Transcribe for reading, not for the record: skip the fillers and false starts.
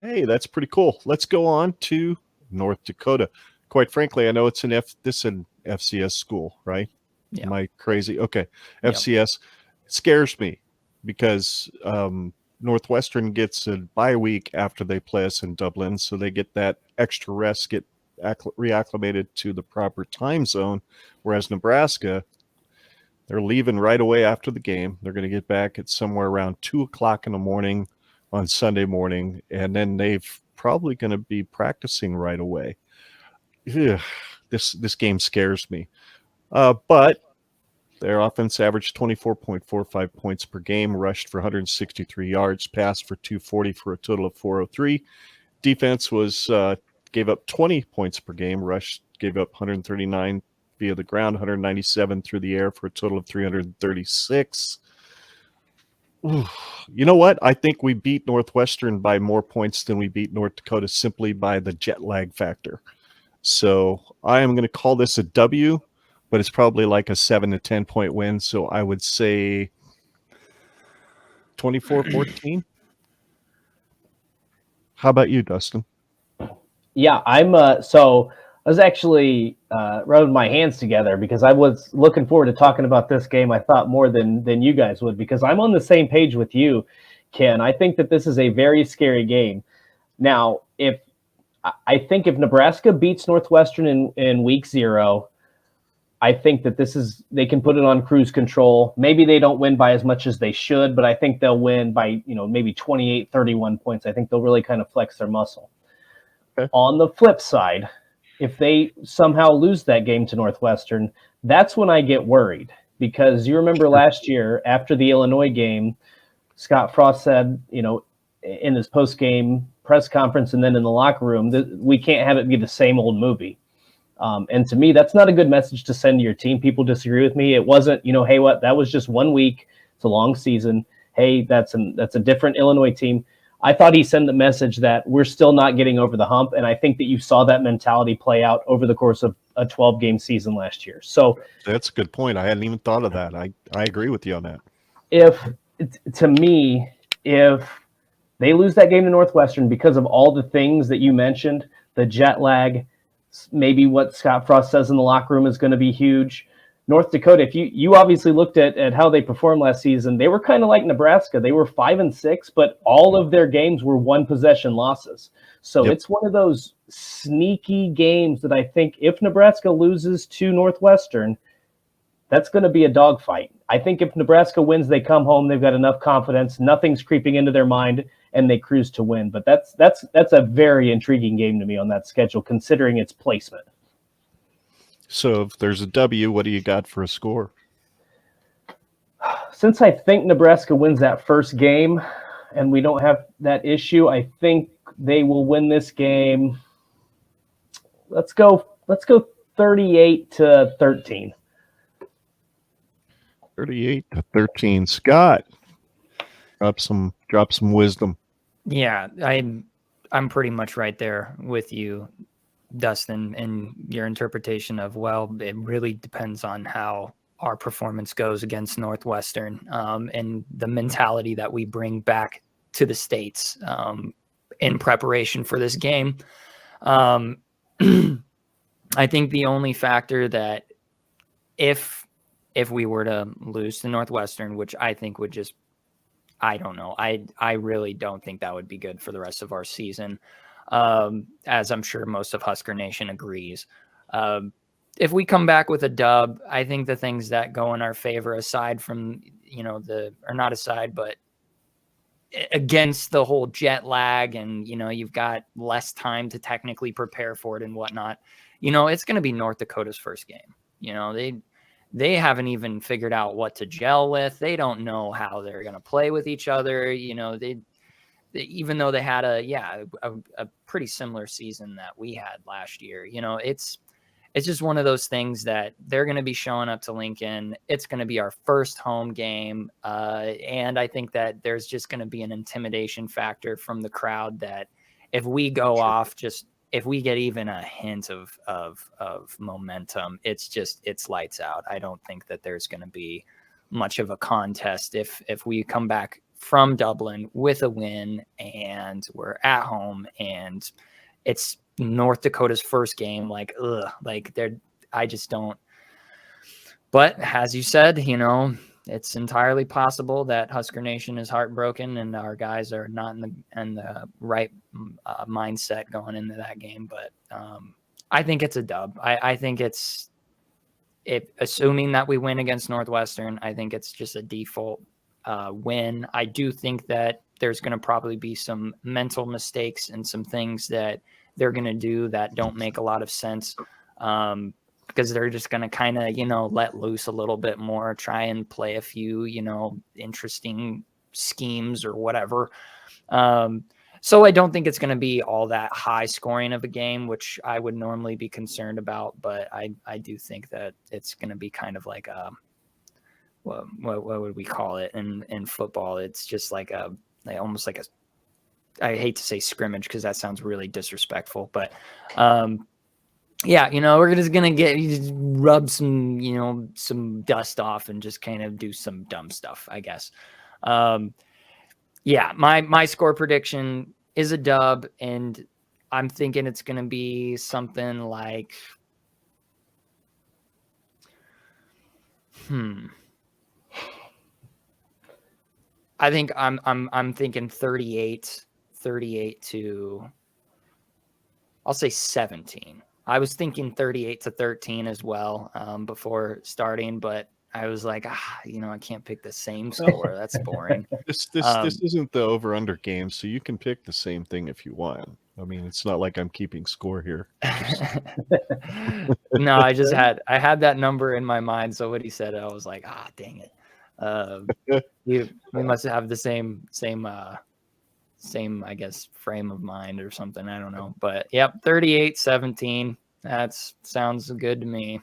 Hey, that's pretty cool. Let's go on to North Dakota. Quite frankly, I know this is an FCS school, right? Yeah. Am I crazy? Okay. Yep. FCS scares me because Northwestern gets a bye week after they play us in Dublin, so they get that extra rest, get reacclimated to the proper time zone. Whereas Nebraska, they're leaving right away after the game. They're going to get back at somewhere around 2 o'clock in the morning on Sunday morning, and then they've probably going to be practicing right away. Ugh, this game scares me. But their offense averaged 24.45 points per game, rushed for 163 yards, passed for 240 for a total of 403. Defense was gave up 20 points per game, rushed gave up 139 via the ground, 197 through the air for a total of 336. You know what? I think we beat Northwestern by more points than we beat North Dakota simply by the jet lag factor. So I am going to call this a W, but it's probably like a 7 to 10 point win. So I would say 24-14. How about you, Dustin? Yeah, so I was actually rubbing my hands together because I was looking forward to talking about this game. I thought more than you guys would, because I'm on the same page with you, Ken. I think that this is a very scary game. Now, if I think if Nebraska beats Northwestern in week 0, I think that they can put it on cruise control. Maybe they don't win by as much as they should, but I think they'll win by, maybe 28, 31 points. I think they'll really kind of flex their muscle. Okay. On the flip side, if they somehow lose that game to Northwestern, that's when I get worried, because you remember last year after the Illinois game, Scott Frost said, in his post-game press conference and then in the locker room, that we can't have it be the same old movie. And to me, that's not a good message to send to your team. People disagree with me. It wasn't, hey, that was just 1 week. It's a long season. Hey, that's a different Illinois team. I thought he sent the message that we're still not getting over the hump. And I think that you saw that mentality play out over the course of a 12-game season last year. So that's a good point. I hadn't even thought of that. I agree with you on that. If they lose that game to Northwestern because of all the things that you mentioned, the jet lag, maybe what Scott Frost says in the locker room is going to be huge. North Dakota, if you obviously looked at how they performed last season, they were kind of like Nebraska. They were 5-6, but all of their games were 1-possession losses. So It's one of those sneaky games that I think if Nebraska loses to Northwestern, that's going to be a dogfight. I think if Nebraska wins, they come home, they've got enough confidence, nothing's creeping into their mind, and they cruise to win. But that's a very intriguing game to me on that schedule, considering its placement. So if there's a W, what do you got for a score? Since I think Nebraska wins that first game and we don't have that issue, I think they will win this game. Let's go 38-13. 38-13. Scott, drop some wisdom. Yeah, I'm pretty much right there with you, Dustin, and your interpretation of, well, it really depends on how our performance goes against Northwestern, and the mentality that we bring back to the States in preparation for this game. I think the only factor that if we were to lose to Northwestern, which I think would just, I don't know, I really don't think that would be good for the rest of our season. As I'm sure most of Husker Nation agrees. If we come back with a dub, I think the things that go in our favor, aside from, not aside, but against the whole jet lag and, you've got less time to technically prepare for it and whatnot, it's going to be North Dakota's first game. They haven't even figured out what to gel with. They don't know how they're going to play with each other. Even though they had a pretty similar season that we had last year, it's just one of those things that they're going to be showing up to Lincoln. It's going to be our first home game. And I think that there's just going to be an intimidation factor from the crowd that if we go off, if we get even a hint of momentum, it's lights out. I don't think that there's going to be much of a contest if we come back from Dublin with a win, and we're at home, and it's North Dakota's first game. Like, I just don't. But as you said, it's entirely possible that Husker Nation is heartbroken and our guys are not in the right mindset going into that game. But I think it's a dub. I think assuming that we win against Northwestern, I think it's just a default win. I do think that there's going to probably be some mental mistakes and some things that they're going to do that don't make a lot of sense. Because they're just going to kind of, let loose a little bit more, try and play a few, interesting schemes or whatever. So I don't think it's going to be all that high scoring of a game, which I would normally be concerned about. But I do think that it's going to be kind of like what would we call it in football? It's just like almost like I hate to say scrimmage because that sounds really disrespectful, but yeah, we're just going to rub some, some dust off and just kind of do some dumb stuff, I guess. Yeah, my score prediction is a dub, and I'm thinking it's going to be something like, I think I'm thinking 38 to, I'll say 17. I was thinking 38-13 as well before starting, but I was like, I can't pick the same score. That's boring. This isn't the over-under game, so you can pick the same thing if you want. I mean, it's not like I'm keeping score here. No, I had that number in my mind. So when he said it, I was like, dang it. We must have the same, I guess, frame of mind or something. I don't know. But, yep, 38-17. That sounds good to me.